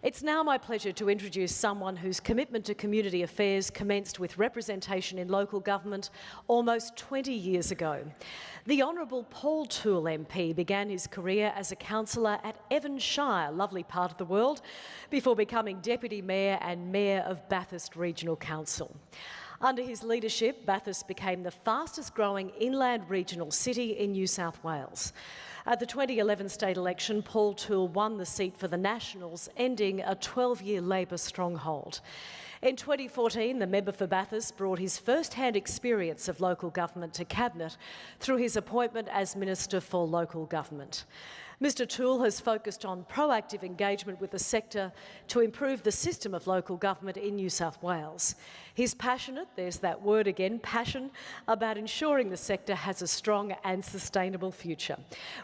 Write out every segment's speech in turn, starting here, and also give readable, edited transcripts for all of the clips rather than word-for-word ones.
It's now my pleasure to introduce someone whose commitment to community affairs commenced with representation in local government almost 20 years ago. The Honourable Paul Toole MP began his career as a councillor at Shire, lovely part of the world, before becoming Deputy Mayor and Mayor of Bathurst Regional Council. Under his leadership, Bathurst became the fastest growing inland regional city in New South Wales. At the 2011 state election, Paul Toole won the seat for the Nationals, ending a 12-year Labor stronghold. In 2014, the member for Bathurst brought his first-hand experience of local government to Cabinet through his appointment as Minister for Local Government. Mr Toole has focused on proactive engagement with the sector to improve the system of local government in New South Wales. He's passionate, there's that word again, passion, about ensuring the sector has a strong and sustainable future.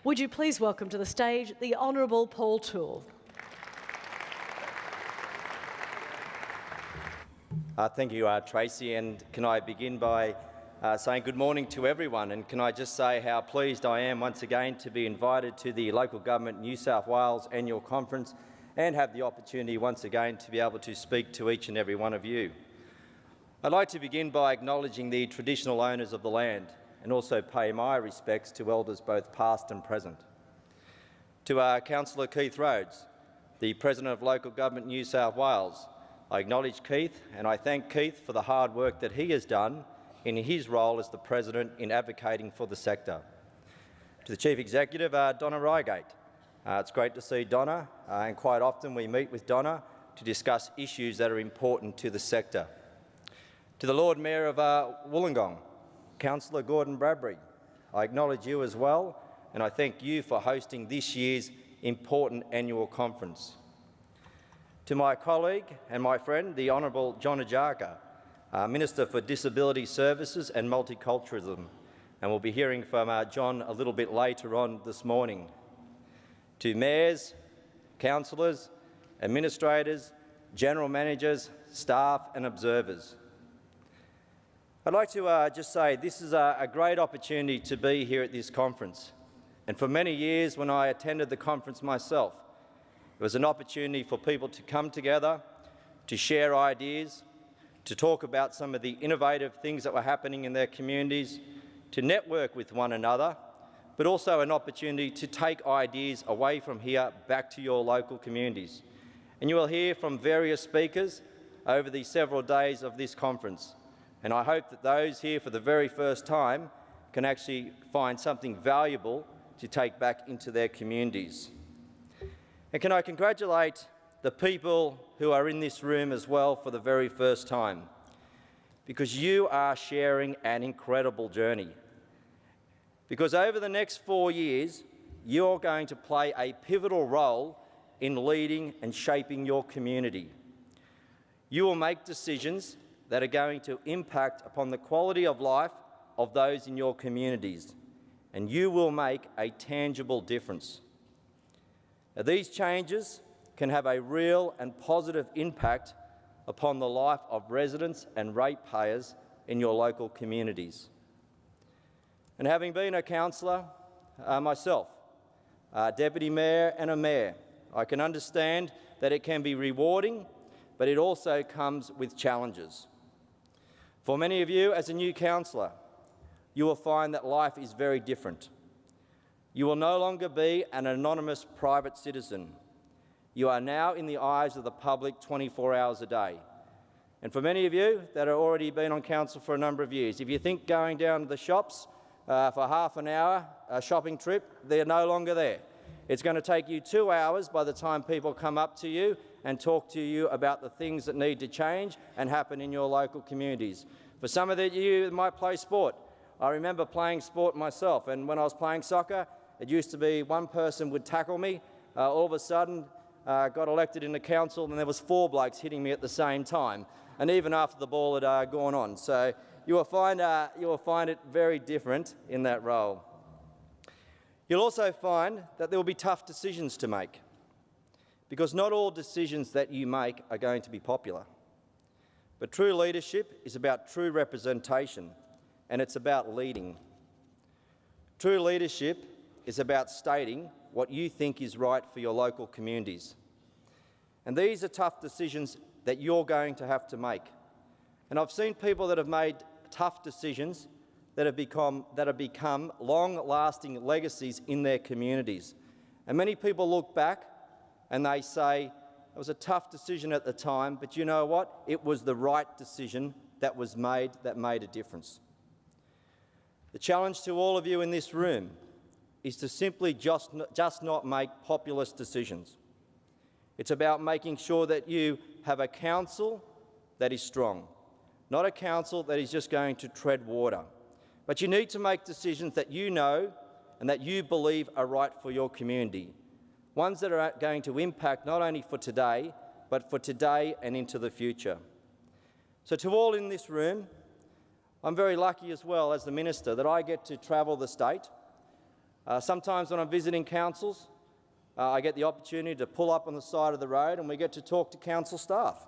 Would you please welcome to the stage the Honourable Paul Toole. Thank you, Tracy, and can I begin by saying good morning to everyone, and can I just say how pleased I am once again to be invited to the Local Government New South Wales Annual Conference and have the opportunity once again to be able to speak to each and every one of you. I'd like to begin by acknowledging the traditional owners of the land and also pay my respects to elders both past and present. To Councillor Keith Rhodes, the President of Local Government New South Wales, I acknowledge Keith and I thank Keith for the hard work that he has done in his role as the President in advocating for the sector. To the Chief Executive, Donna Reigate. It's great to see Donna, and quite often we meet with Donna to discuss issues that are important to the sector. To the Lord Mayor of Wollongong, Councillor Gordon Bradbury, I acknowledge you as well, and I thank you for hosting this year's important annual conference. To my colleague and my friend, the Honourable John Ajaka, Minister for Disability Services and Multiculturalism, and we'll be hearing from John a little bit later on this morning. To mayors, councillors, administrators, general managers, staff and observers. I'd like to just say this is a great opportunity to be here at this conference, and for many years when I attended the conference myself, it was an opportunity for people to come together, to share ideas, to talk about some of the innovative things that were happening in their communities, to network with one another, but also an opportunity to take ideas away from here back to your local communities. And you will hear from various speakers over the several days of this conference. And I hope that those here for the very first time can actually find something valuable to take back into their communities. And can I congratulate the people who are in this room as well for the very first time, because you are sharing an incredible journey. Because over the next 4 years, you're going to play a pivotal role in leading and shaping your community. You will make decisions that are going to impact upon the quality of life of those in your communities, and you will make a tangible difference. Now, these changes can have a real and positive impact upon the life of residents and ratepayers in your local communities. And having been a councillor myself, Deputy Mayor and a Mayor, I can understand that it can be rewarding, but it also comes with challenges. For many of you, as a new councillor, you will find that life is very different. You will no longer be an anonymous private citizen. You are now in the eyes of the public 24 hours a day. And for many of you that have already been on council for a number of years, if you think going down to the shops for half an hour, a shopping trip, they're no longer there. It's going to take you 2 hours by the time people come up to you and talk to you about the things that need to change and happen in your local communities. For some of you that might play sport, I remember playing sport myself, and when I was playing soccer, it used to be one person would tackle me, all of a sudden got elected into council and there was 4 blokes hitting me at the same time, and even after the ball had gone on. So you will find it very different in that role. You'll also find that there will be tough decisions to make, because not all decisions that you make are going to be popular. But true leadership is about true representation, and it's about leading. True leadership is about stating what you think is right for your local communities. And these are tough decisions that you're going to have to make. And I've seen people that have made tough decisions that have become long-lasting legacies in their communities. And many people look back and they say, it was a tough decision at the time, but you know what? It was the right decision that was made that made a difference. The challenge to all of you in this room is to simply just not make populist decisions. It's about making sure that you have a council that is strong, not a council that is just going to tread water. But you need to make decisions that you know and that you believe are right for your community, ones that are going to impact not only for today, but for today and into the future. So to all in this room, I'm very lucky as well as the Minister that I get to travel the state. Sometimes when I'm visiting councils, I get the opportunity to pull up on the side of the road and we get to talk to council staff.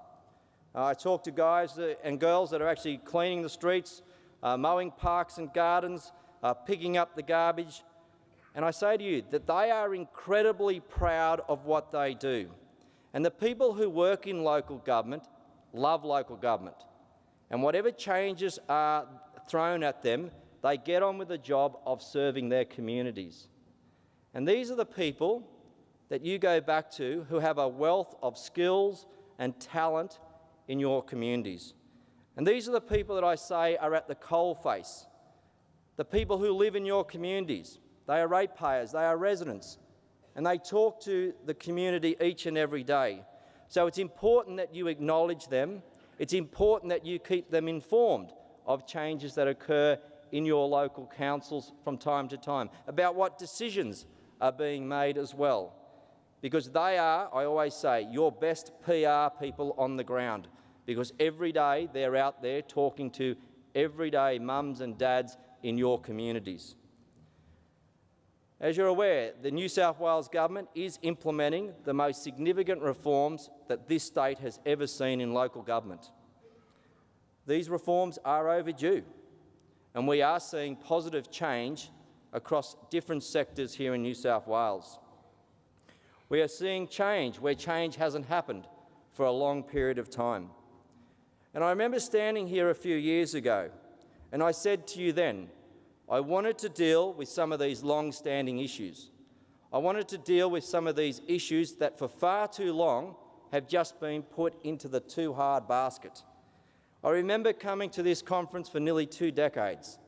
I talk to guys and girls that are actually cleaning the streets, mowing parks and gardens, picking up the garbage. And I say to you that they are incredibly proud of what they do. And the people who work in local government love local government. And whatever changes are thrown at them, they get on with the job of serving their communities. And these are the people that you go back to who have a wealth of skills and talent in your communities. And these are the people that I say are at the coalface, the people who live in your communities. They are ratepayers, they are residents, and they talk to the community each and every day. So it's important that you acknowledge them. It's important that you keep them informed of changes that occur in your local councils from time to time, about what decisions are being made as well. Because they are, I always say, your best PR people on the ground, because every day they're out there talking to everyday mums and dads in your communities. As you're aware, the New South Wales Government is implementing the most significant reforms that this state has ever seen in local government. These reforms are overdue, and we are seeing positive change across different sectors here in New South Wales. We are seeing change where change hasn't happened for a long period of time. And I remember standing here a few years ago, and I said to you then, I wanted to deal with some of these long-standing issues. I wanted to deal with some of these issues that for far too long have just been put into the too hard basket. I remember coming to this conference for nearly 2 decades,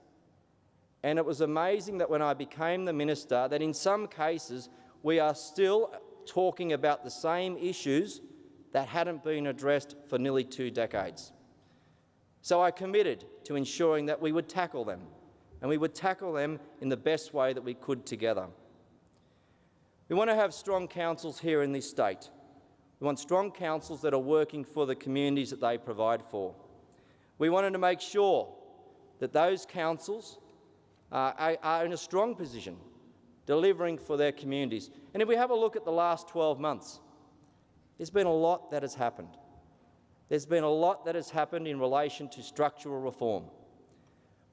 and it was amazing that when I became the Minister, that in some cases we are still talking about the same issues that hadn't been addressed for nearly 2 decades. So I committed to ensuring that we would tackle them, and we would tackle them in the best way that we could together. We want to have strong councils here in this state. We want strong councils that are working for the communities that they provide for. We wanted to make sure that those councils are in a strong position, delivering for their communities. And if we have a look at the last 12 months, there's been a lot that has happened. There's been a lot that has happened in relation to structural reform.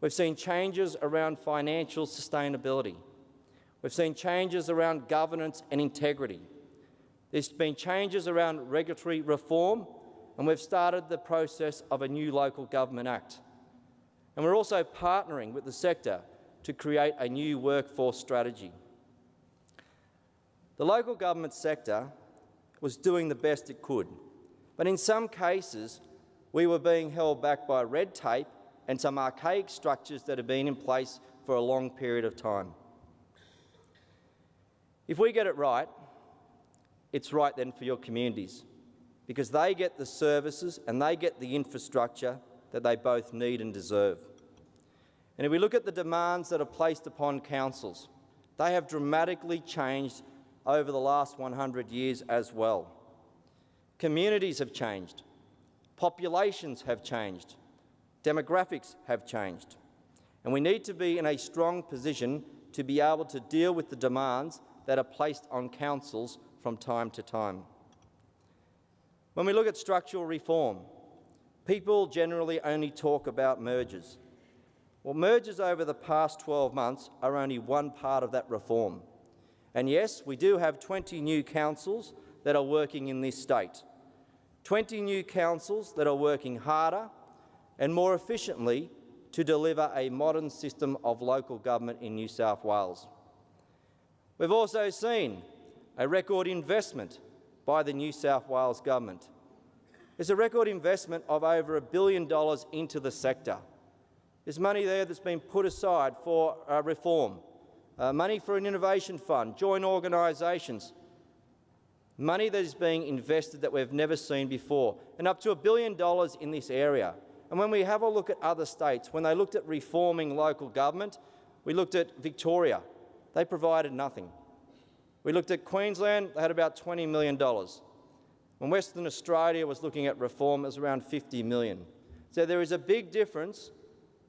We've seen changes around financial sustainability. We've seen changes around governance and integrity. There's been changes around regulatory reform, and we've started the process of a new Local Government Act. And we're also partnering with the sector to create a new workforce strategy. The local government sector was doing the best it could, but in some cases we were being held back by red tape and some archaic structures that have been in place for a long period of time. If we get it right, it's right then for your communities, because they get the services and they get the infrastructure that they both need and deserve. And if we look at the demands that are placed upon councils, they have dramatically changed over the last 100 years as well. Communities have changed, populations have changed, demographics have changed, and we need to be in a strong position to be able to deal with the demands that are placed on councils from time to time. When we look at structural reform, people generally only talk about mergers. Well, mergers over the past 12 months are only one part of that reform. And yes, we do have 20 new councils that are working in this state. 20 new councils that are working harder and more efficiently to deliver a modern system of local government in New South Wales. We've also seen a record investment by the New South Wales government. There's a record investment of over $1 billion into the sector. There's money there that's been put aside for reform, money for an innovation fund, joint organisations, money that is being invested that we've never seen before, and up to $1 billion in this area. And when we have a look at other states, when they looked at reforming local government, we looked at Victoria. They provided nothing. We looked at Queensland, they had about $20 million. When Western Australia was looking at reform, it was around $50 million. So there is a big difference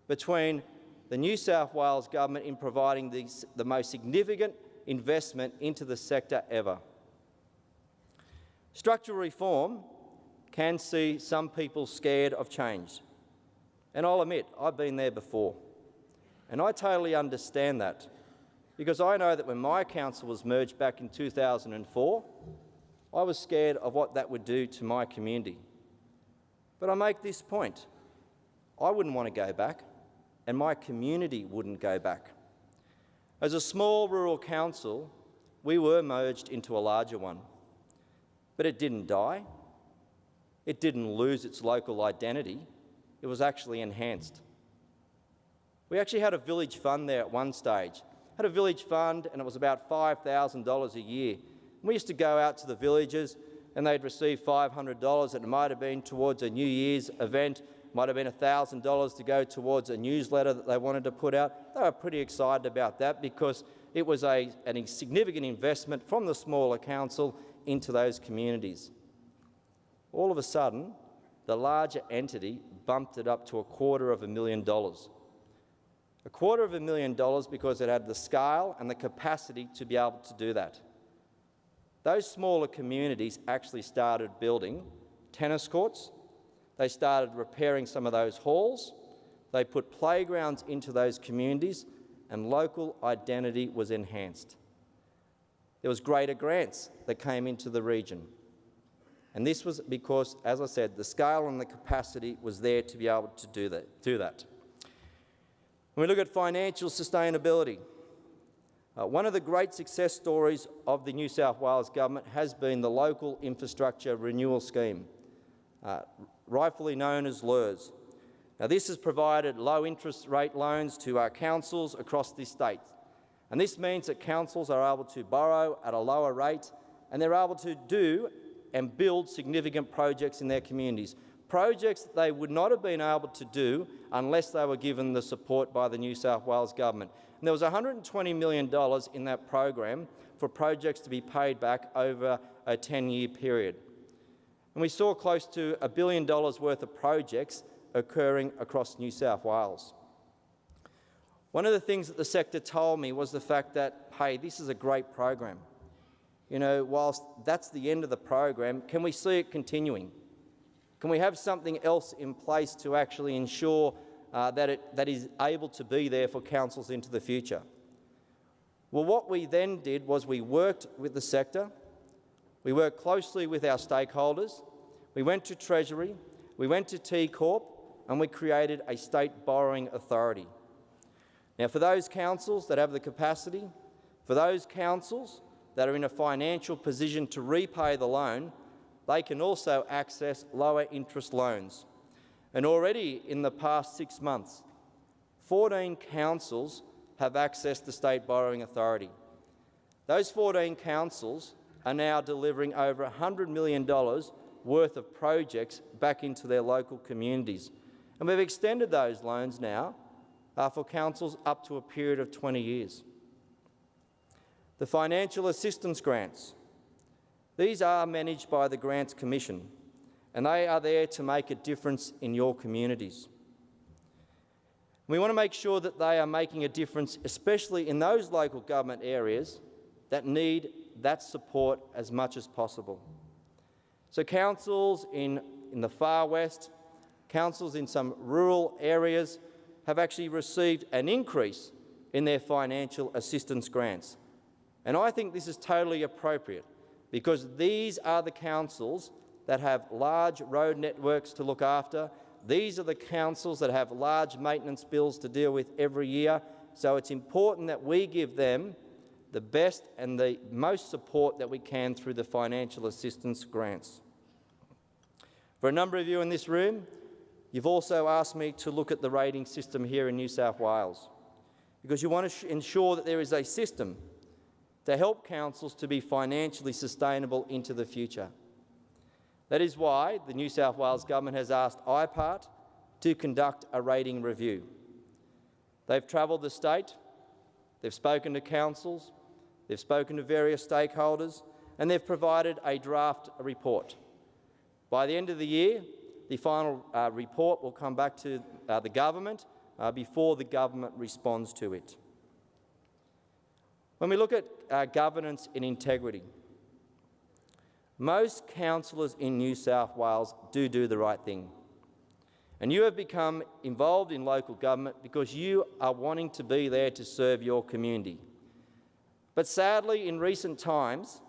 between the New South Wales government in providing the most significant investment into the sector ever. Structural reform can see some people scared of change. And I'll admit, I've been there before. And I totally understand that, because I know that when my council was merged back in 2004, I was scared of what that would do to my community. But I make this point. I wouldn't want to go back, and my community wouldn't go back. As a small rural council, we were merged into a larger one. But it didn't die. It didn't lose its local identity. It was actually enhanced. We actually had a village fund there at one stage. Had a village fund, and it was about $5,000 a year. We used to go out to the villages and they'd receive $500. It might have been towards a New Year's event, might have been $1,000 to go towards a newsletter that they wanted to put out. They were pretty excited about that because it was a significant investment from the smaller council into those communities. All of a sudden, the larger entity bumped it up to $250,000. $250,000 because it had the scale and the capacity to be able to do that. Those smaller communities actually started building tennis courts. They started repairing some of those halls. They put playgrounds into those communities, and local identity was enhanced. There was greater grants that came into the region. And this was because, as I said, the scale and the capacity was there to be able to do that. When we look at financial sustainability, one of the great success stories of the New South Wales government has been the Local Infrastructure Renewal Scheme, rightfully known as LERS. Now, this has provided low interest rate loans to our councils across this state. And this means that councils are able to borrow at a lower rate, and they're able to do and build significant projects in their communities. Projects that they would not have been able to do unless they were given the support by the New South Wales government. And there was $120 million in that program for projects to be paid back over a 10-year period. And we saw close to $1 billion worth of projects occurring across New South Wales. One of the things that the sector told me was the fact that, hey, this is a great program. You know, whilst that's the end of the program, can we see it continuing? Can we have something else in place to actually ensure that is able to be there for councils into the future? Well, what we then did was we worked with the sector, we worked closely with our stakeholders, we went to Treasury, we went to T Corp, and we created a state borrowing authority. Now, for those councils that have the capacity, for those councils that are in a financial position to repay the loan, they can also access lower interest loans. And already in the past 6 months, 14 councils have accessed the state borrowing authority. Those 14 councils are now delivering over $100 million worth of projects back into their local communities. And we've extended those loans now for councils up to a period of 20 years. The financial assistance grants. These are managed by the Grants Commission, and they are there to make a difference in your communities. We want to make sure that they are making a difference, especially in those local government areas that need that support as much as possible. So councils in the far west, councils in some rural areas have actually received an increase in their financial assistance grants. And I think this is totally appropriate because these are the councils that have large road networks to look after. These are the councils that have large maintenance bills to deal with every year. So it's important that we give them the best and the most support that we can through the financial assistance grants. For a number of you in this room, you've also asked me to look at the rating system here in New South Wales, because you want to ensure that there is a system to help councils to be financially sustainable into the future. That is why the New South Wales Government has asked IPART to conduct a rating review. They've travelled the state, they've spoken to councils, they've spoken to various stakeholders, and they've provided a draft report. By the end of the year, the final report will come back to the government before the government responds to it. When we look at governance and integrity, most councillors in New South Wales do the right thing. And you have become involved in local government because you are wanting to be there to serve your community. But sadly, in recent times,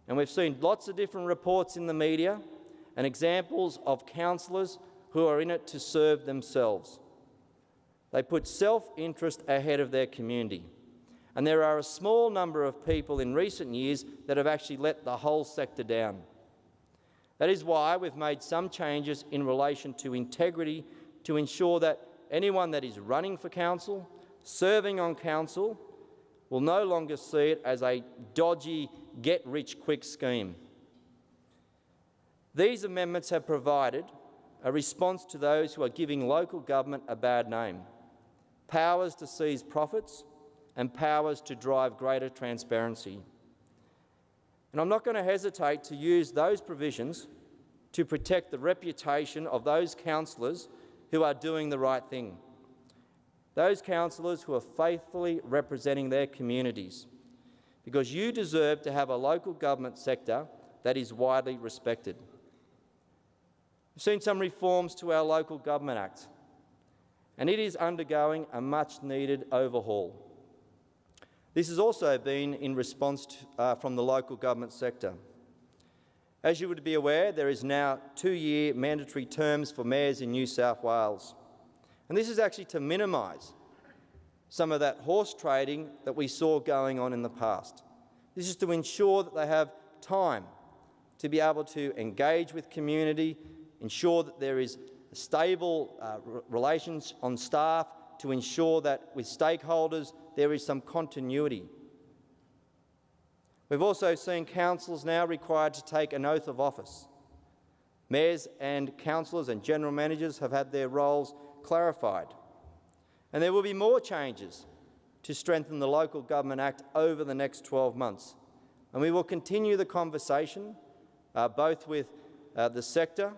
and we've seen lots of different reports in the media and examples of councillors who are in it to serve themselves. They put self-interest ahead of their community. And there are a small number of people in recent years that have actually let the whole sector down. That is why we've made some changes in relation to integrity to ensure that anyone that is running for council, serving on council, will no longer see it as a dodgy, get-rich-quick scheme. These amendments have provided a response to those who are giving local government a bad name, powers to seize profits and powers to drive greater transparency. And I'm not going to hesitate to use those provisions to protect the reputation of those councillors who are doing the right thing, those councillors who are faithfully representing their communities, because you deserve to have a local government sector that is widely respected. We've seen some reforms to our Local Government Act, and it is undergoing a much-needed overhaul. This has also been in response from the local government sector. As you would be aware, there is now 2-year mandatory terms for mayors in New South Wales. And this is actually to minimise some of that horse trading that we saw going on in the past. This is to ensure that they have time to be able to engage with community, ensure that there is stable relations on staff, to ensure that with stakeholders there is some continuity. We've also seen councillors now required to take an oath of office. Mayors and councillors and general managers have had their roles clarified. And there will be more changes to strengthen the Local Government Act over the next 12 months. And we will continue the conversation, both with the sector,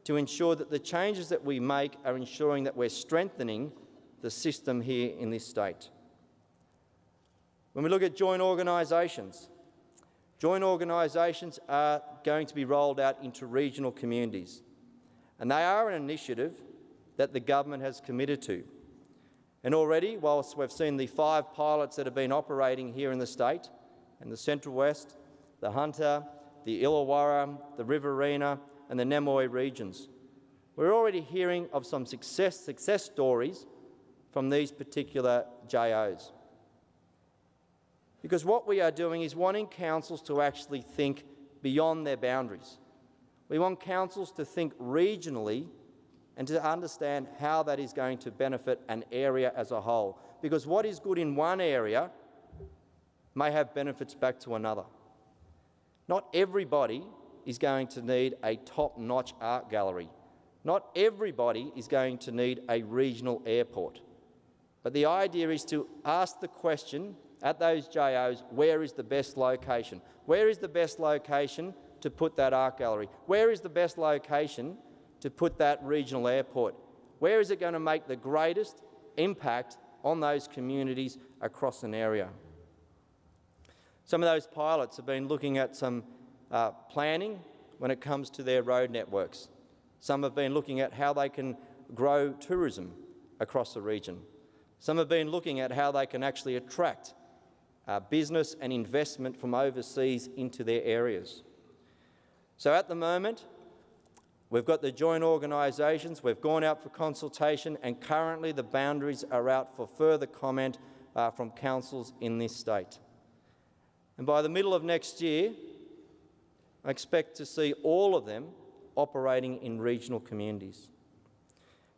to ensure that the changes that we make are ensuring that we're strengthening the system here in this state. When we look at joint organisations are going to be rolled out into regional communities, and they are an initiative that the government has committed to. And already, whilst we've seen the 5 pilots that have been operating here in the state, in the Central West, the Hunter, the Illawarra, the Riverina and the Namoi regions, we're already hearing of some success stories from these particular JOs. Because what we are doing is wanting councils to actually think beyond their boundaries. We want councils to think regionally and to understand how that is going to benefit an area as a whole. Because what is good in one area may have benefits back to another. Not everybody is going to need a top-notch art gallery. Not everybody is going to need a regional airport. But the idea is to ask the question at those JOs, where is the best location? Where is the best location to put that art gallery? Where is the best location to put that regional airport? Where is it going to make the greatest impact on those communities across an area? Some of those pilots have been looking at some planning when it comes to their road networks. Some have been looking at how they can grow tourism across the region. Some have been looking at how they can actually attract business and investment from overseas into their areas. So at the moment, we've got the joint organisations, we've gone out for consultation, and currently the boundaries are out for further comment from councils in this state. And by the middle of next year, I expect to see all of them operating in regional communities.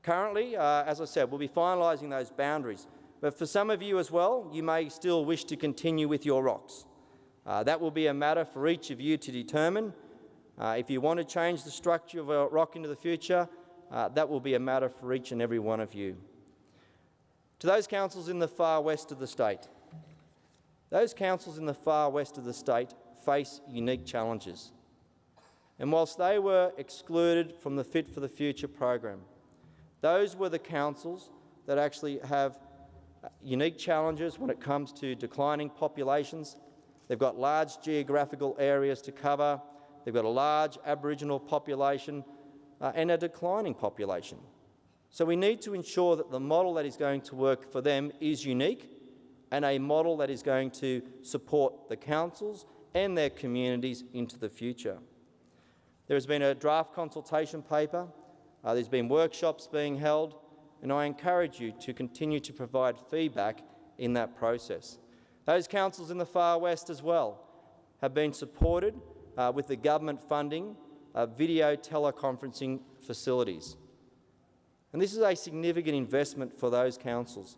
Currently, as I said, we'll be finalising those boundaries, but for some of you as well, you may still wish to continue with your ROCs. That will be a matter for each of you to determine. If you want to change the structure of a ROC into the future, that will be a matter for each and every one of you. To those councils in the far west of the state, those councils in the far west of the state face unique challenges. And whilst they were excluded from the Fit for the Future program, those were the councils that actually have unique challenges when it comes to declining populations. They've got large geographical areas to cover, they've got a large Aboriginal population and a declining population. So we need to ensure that the model that is going to work for them is unique and a model that is going to support the councils and their communities into the future. There has been a draft consultation paper, there's been workshops being held, and I encourage you to continue to provide feedback in that process. Those councils in the far west as well have been supported with the government funding video teleconferencing facilities. And this is a significant investment for those councils,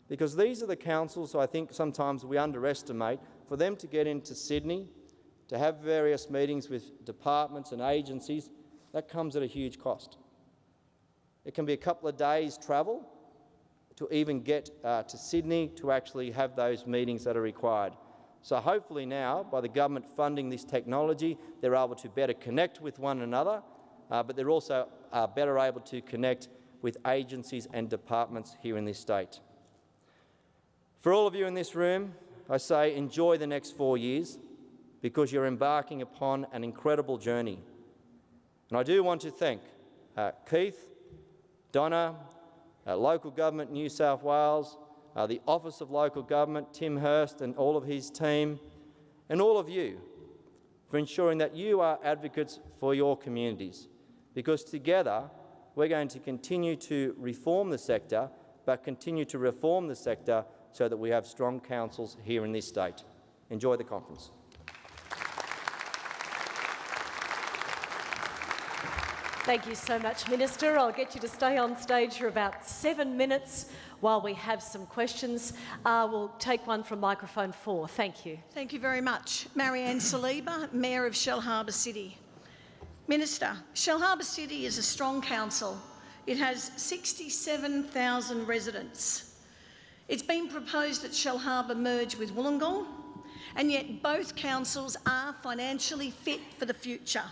because these are the councils I think sometimes we underestimate. For them to get into Sydney, to have various meetings with departments and agencies, that comes at a huge cost. It can be a couple of days' travel to even get to Sydney to actually have those meetings that are required. So hopefully now, by the government funding this technology, they're able to better connect with one another, but they're also better able to connect with agencies and departments here in this state. For all of you in this room, I say enjoy the next 4 years, because you're embarking upon an incredible journey. And I do want to thank Keith, Donna, Local Government New South Wales, the Office of Local Government, Tim Hurst and all of his team, and all of you for ensuring that you are advocates for your communities, because together we're going to continue to reform the sector, but continue to reform the sector so that we have strong councils here in this state. Enjoy the conference. Thank you so much, Minister. I'll get you to stay on stage for about 7 minutes while we have some questions. We'll take one from microphone 4. Thank you. Thank you very much. Marianne Saliba, Mayor of Shellharbour City. Minister, Shellharbour City is a strong council. It has 67,000 residents. It's been proposed that Shellharbour merge with Wollongong, and yet both councils are financially fit for the future.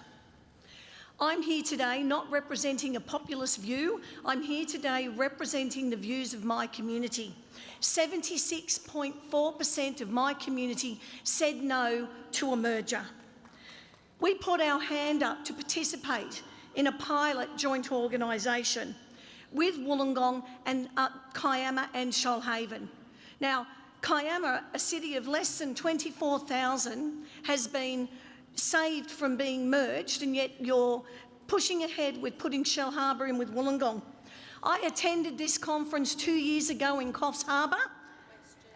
I'm here today not representing a populist view. I'm here today representing the views of my community. 76.4% of my community said no to a merger. We put our hand up to participate in a pilot joint organisation with Wollongong and Kiama and Shoalhaven. Now, Kiama, a city of less than 24,000, has been saved from being merged, and yet you're pushing ahead with putting Shellharbour in with Wollongong. I attended this conference 2 years ago in Coffs Harbour,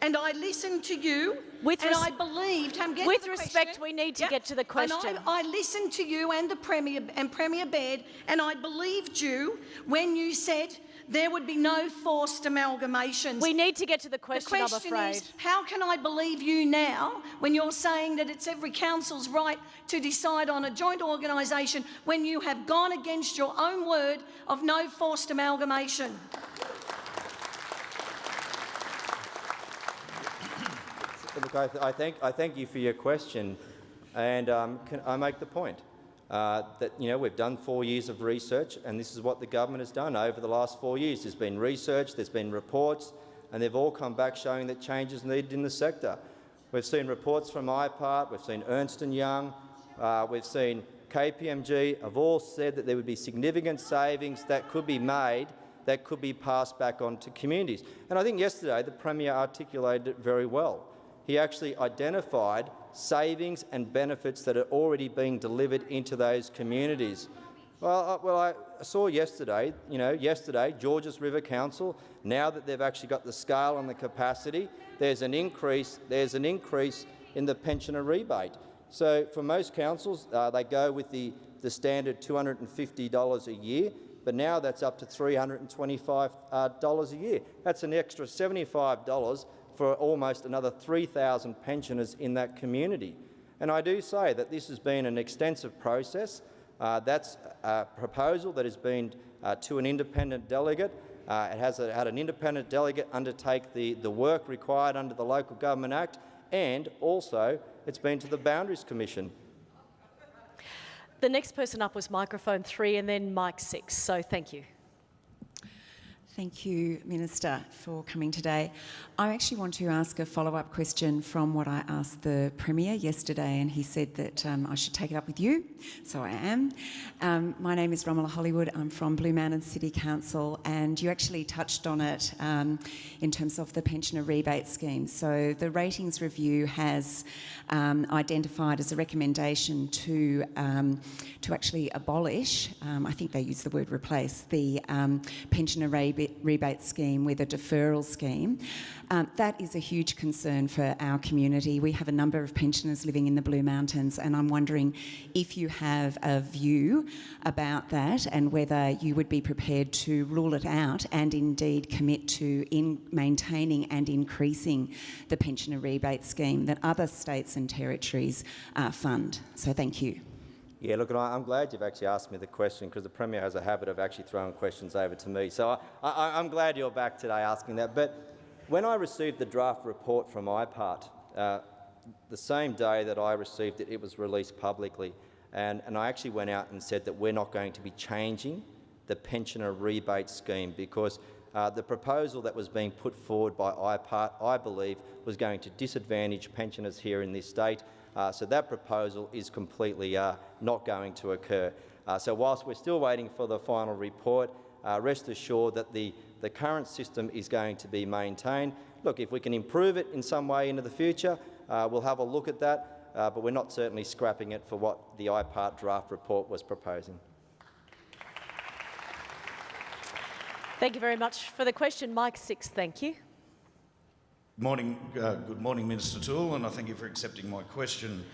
and I listened to you, I believed... With respect, we need to get to the question. And I listened to you and the Premier and Premier Baird, and I believed you when you said there would be no forced amalgamations. We need to get to the question, I'm afraid. The question is, how can I believe you now when you're saying that it's every council's right to decide on a joint organisation when you have gone against your own word of no forced amalgamation? Look, I thank you for your question, and can I make the point that we've done 4 years of research, and this is what the government has done over the last 4 years. There's been research, there's been reports, and they've all come back showing that change is needed in the sector. We've seen reports from IPART, we've seen Ernst & Young, we've seen KPMG have all said that there would be significant savings that could be made that could be passed back on to communities. And I think yesterday the Premier articulated it very well. he actually identified savings and benefits that are already being delivered into those communities. Well, I saw yesterday, Georges River Council, now that they've actually got the scale and the capacity, there's an increase in the pensioner rebate. So for most councils, they go with the standard $250 a year, but now that's up to $325 a year. That's an extra $75 for almost another 3,000 pensioners in that community. And I do say that this has been an extensive process. That's a proposal that has been to an independent delegate. It has had an independent delegate undertake the work required under the Local Government Act, and also it's been to the Boundaries Commission. The next person up was microphone 3 and then mic 6, so thank you. Thank you, Minister, for coming today. I actually want to ask a follow-up question from what I asked the Premier yesterday, and he said that I should take it up with you, so I am. My name is Romola Hollywood. I'm from Blue Mountains City Council, and you actually touched on it in terms of the pensioner rebate scheme. So the ratings review has identified as a recommendation to actually abolish, I think they use the word replace, the pensioner rebate scheme with a deferral scheme. That is a huge concern for our community. We have a number of pensioners living in the Blue Mountains, and I'm wondering if you have a view about that and whether you would be prepared to rule it out and indeed commit to maintaining and increasing the pensioner rebate scheme that other states and territories fund. So thank you. Yeah, look, I'm glad you've actually asked me the question, because the Premier has a habit of actually throwing questions over to me. So I'm glad you're back today asking that. But when I received the draft report from IPART, the same day that I received it, it was released publicly. And I actually went out and said that we're not going to be changing the pensioner rebate scheme, because the proposal that was being put forward by IPART, I believe, was going to disadvantage pensioners here in this state. So that proposal is completely not going to occur. So whilst we're still waiting for the final report, rest assured that the current system is going to be maintained. Look, if we can improve it in some way into the future, we'll have a look at that, but we're not certainly scrapping it for what the IPART draft report was proposing. Thank you very much for the question. Mike 6, thank you. Good morning, Minister Toole, and I thank you for accepting my question.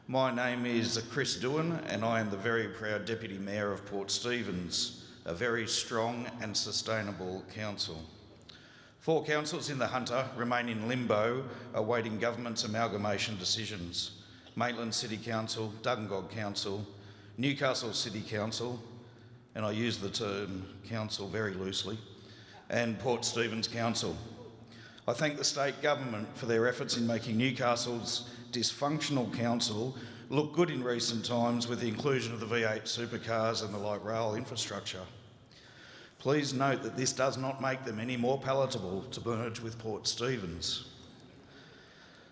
My name is Chris Doohan, and I am the very proud Deputy Mayor of Port Stephens, a very strong and sustainable council. 4 councils in the Hunter remain in limbo, awaiting government's amalgamation decisions. Maitland City Council, Dungog Council, Newcastle City Council, and I use the term council very loosely, and Port Stephens Council. I thank the state government for their efforts in making Newcastle's dysfunctional council look good in recent times with the inclusion of the V8 supercars and the light rail infrastructure. Please note that this does not make them any more palatable to merge with Port Stephens.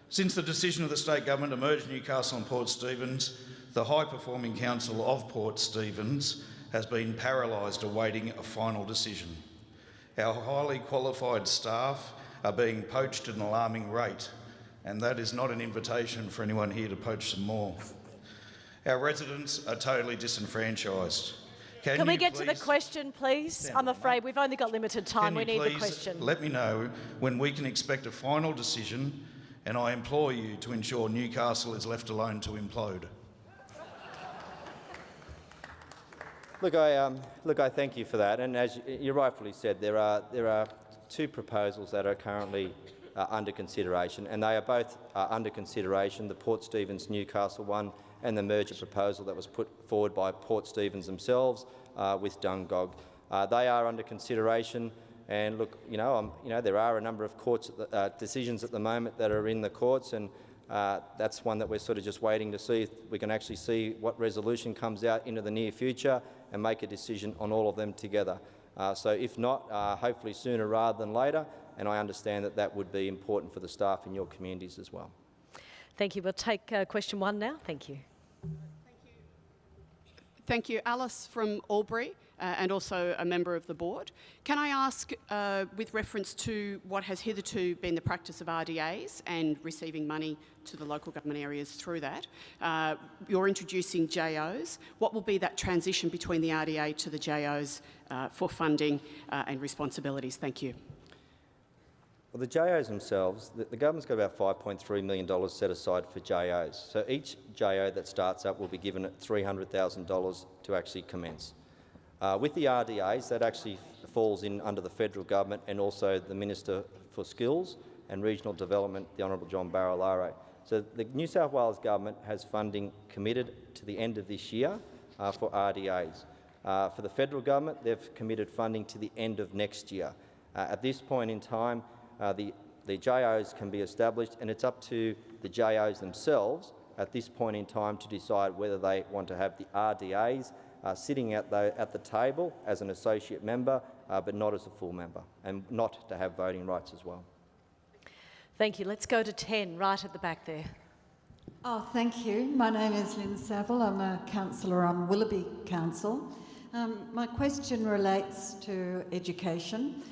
Since the decision of the state government to merge Newcastle and Port Stephens, the high-performing council of Port Stephens has been paralysed awaiting a final decision. Our highly qualified staff are being poached at an alarming rate, and that is not an invitation for anyone here to poach some more. Our residents are totally disenfranchised. Can we get to the question, please? I'm afraid we've only got limited time. We need the question. Let me know when we can expect a final decision, and I implore you to ensure Newcastle is left alone to implode. Look, I thank you for that. And as you rightfully said, there are 2 proposals that are currently under consideration, and they are both under consideration, the Port Stephens Newcastle one and the merger proposal that was put forward by Port Stephens themselves with Dungog. They are under consideration, and look, there are a number of courts decisions at the moment that are in the courts, and that's one that we're sort of just waiting to see if we can actually see what resolution comes out into the near future and make a decision on all of them together. So if not, hopefully sooner rather than later, and I understand that that would be important for the staff in your communities as well. Thank you. We'll take question 1 now. Thank you. Thank you. Alice from Albury. and also a member of the board. Can I ask, with reference to what has hitherto been the practice of RDAs and receiving money to the local government areas through that, you're introducing JOs. What will be that transition between the RDA to the JOs for funding and responsibilities? Thank you. Well, the JOs themselves, the government's got about $5.3 million set aside for JOs. So each JO that starts up will be given $300,000 to actually commence. With the RDAs, that actually falls in under the federal government and also the Minister for Skills and Regional Development, the Honourable John Barilaro. So the New South Wales government has funding committed to the end of this year for RDAs. For the federal government, they've committed funding to the end of next year. At this point in time, the JOs can be established, and it's up to the JOs themselves at this point in time to decide whether they want to have the RDAs sitting at the table as an associate member, but not as a full member, and not to have voting rights as well. Thank you. Let's go to 10, right at the back there. Oh, thank you. My name is Lynn Saville. I'm a councillor on Willoughby Council. My question relates to education.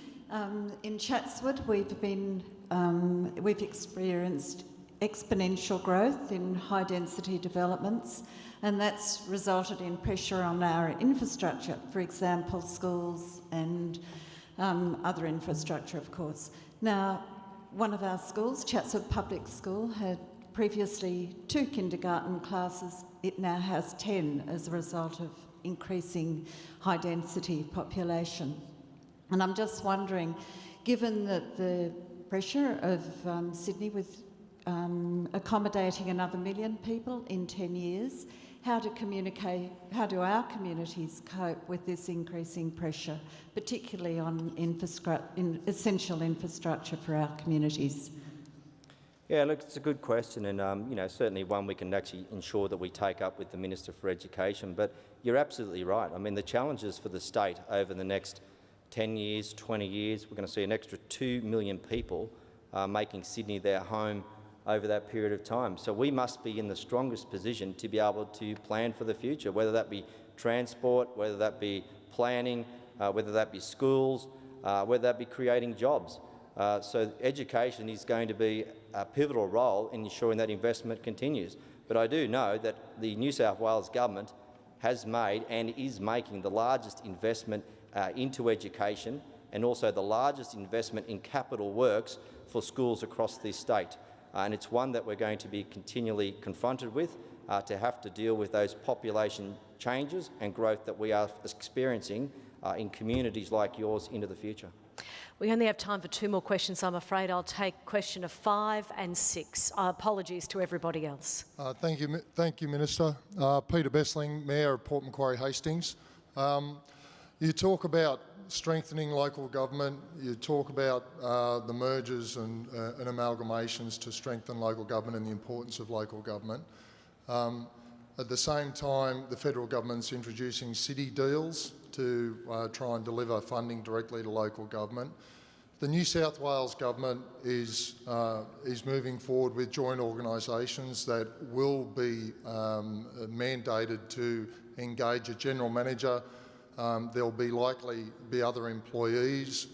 In Chatswood, we've experienced exponential growth in high-density developments, and that's resulted in pressure on our infrastructure, for example, schools and other infrastructure, of course. Now, one of our schools, Chatswood Public School, had previously 2 kindergarten classes. It now has 10 as a result of increasing high-density population. And I'm just wondering, given that the pressure of Sydney with accommodating another 1 million people in 10 years, how do our communities cope with this increasing pressure, particularly on essential infrastructure for our communities? Yeah, look, it's a good question, and certainly one we can actually ensure that we take up with the Minister for Education. But you're absolutely right. I mean, the challenges for the state over the next 10 years, 20 years, we're going to see an extra 2 million people making Sydney their home over that period of time. So we must be in the strongest position to be able to plan for the future, whether that be transport, whether that be planning, whether that be schools, whether that be creating jobs. So education is going to be a pivotal role in ensuring that investment continues. But I do know that the New South Wales government has made and is making the largest investment into education, and also the largest investment in capital works for schools across this state. And it's one that we're going to be continually confronted with to have to deal with those population changes and growth that we are experiencing in communities like yours into the future. We only have time for 2 more questions, I'm afraid. I'll take question of 5 and 6. Apologies to everybody else. Thank you, Minister. Peter Bessling, Mayor of Port Macquarie Hastings. You talk about strengthening local government, you talk about the mergers and amalgamations to strengthen local government and the importance of local government. At the same time, the federal government's introducing city deals to try and deliver funding directly to local government. The New South Wales government is moving forward with joint organisations that will be mandated to engage a general manager. There'll be likely be other employees.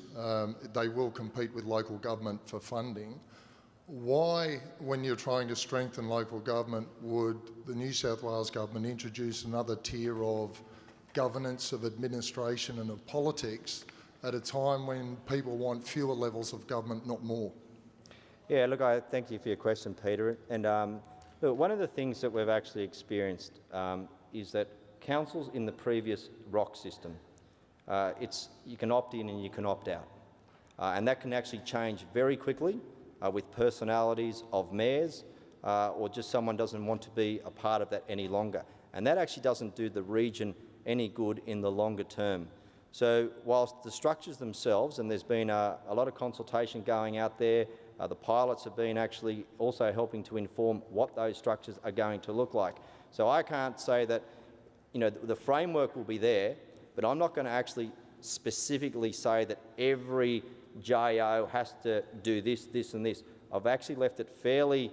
They will compete with local government for funding. Why, when you're trying to strengthen local government, would the New South Wales government introduce another tier of governance, of administration and of politics at a time when people want fewer levels of government, not more? Yeah, look, I thank you for your question, Peter. And look, one of the things that we've actually experienced is that councils in the previous ROC system, you can opt in and you can opt out. And that can actually change very quickly with personalities of mayors or just someone doesn't want to be a part of that any longer. And that actually doesn't do the region any good in the longer term. So whilst the structures themselves, and there's been a lot of consultation going out there, the pilots have been actually also helping to inform what those structures are going to look like. So I can't say that the framework will be there, but I'm not going to actually specifically say that every JO has to do this, this and this. I've actually left it fairly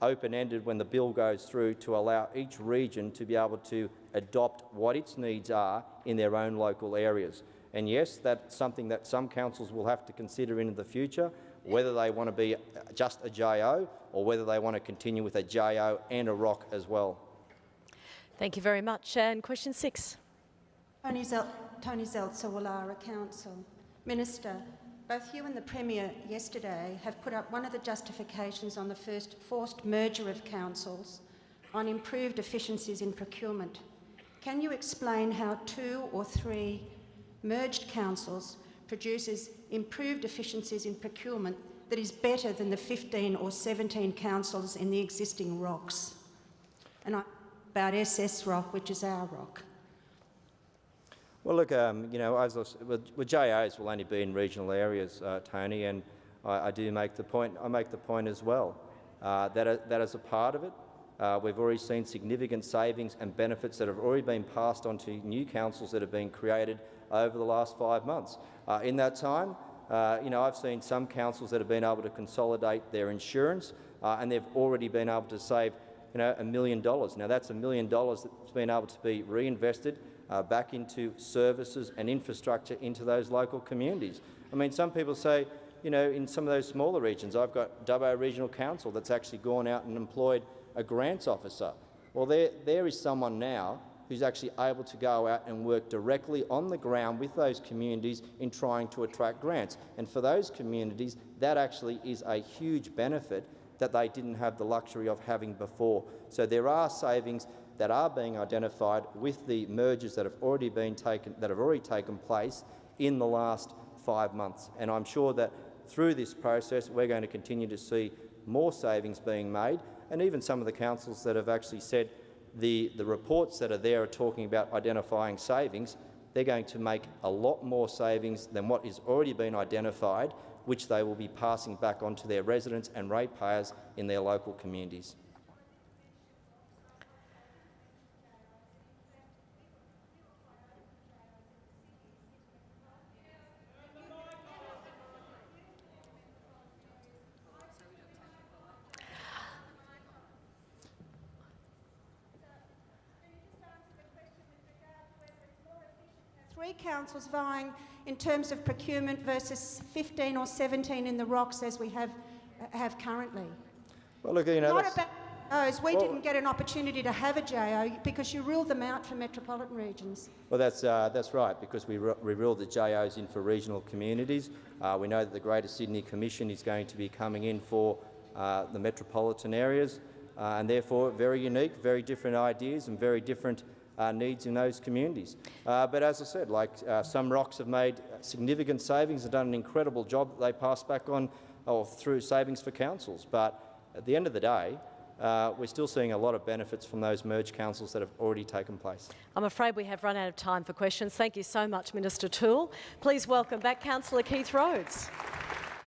open-ended when the bill goes through to allow each region to be able to adopt what its needs are in their own local areas. And yes, that's something that some councils will have to consider in the future, whether they want to be just a JO or whether they want to continue with a JO and a ROC as well. Thank you very much. And question 6. Tony Zeltzer, Woollahra Council. Minister, both you and the Premier yesterday have put up one of the justifications on the first forced merger of councils on improved efficiencies in procurement. Can you explain how 2 or 3 merged councils produces improved efficiencies in procurement that is better than the 15 or 17 councils in the existing ROCs? And about SS ROC, which is our ROC. Well, look, you know, as JOs will only be in regional areas, Tony, and I do make the point. I make the point as well that as a part of it, we've already seen significant savings and benefits that have already been passed on to new councils that have been created over the last 5 months. In that time, you know, I've seen some councils that have been able to consolidate their insurance, and they've already been able to save, you know, $1 million. Now that's $1 million that's been able to be reinvested back into services and infrastructure into those local communities. I mean, some people say, you know, in some of those smaller regions, I've got Dubbo Regional Council that's actually gone out and employed a grants officer. Well, there is someone now who's actually able to go out and work directly on the ground with those communities in trying to attract grants. And for those communities, that actually is a huge benefit that they didn't have the luxury of having before. So there are savings that are being identified with the mergers that have already taken place in the last 5 months. And I'm sure that through this process, we're going to continue to see more savings being made. And even some of the councils that have actually said the reports that are there are talking about identifying savings, they're going to make a lot more savings than what has already been identified, which they will be passing back on to their residents and ratepayers in their local communities. Three councils vying in terms of procurement versus 15 or 17 in the ROCs as we have currently. Well, look, you know, not about JOs. We didn't get an opportunity to have a JO because you ruled them out for metropolitan regions. Well, that's right, because we ruled the JOs in for regional communities. We know that the Greater Sydney Commission is going to be coming in for the metropolitan areas, and therefore very unique, very different ideas and very different needs in those communities. But as I said, like some ROCs have made significant savings and done an incredible job that they pass back on through savings for councils. But at the end of the day, we're still seeing a lot of benefits from those merged councils that have already taken place. I'm afraid we have run out of time for questions. Thank you so much, Minister Toole. Please welcome back Councillor Keith Rhodes.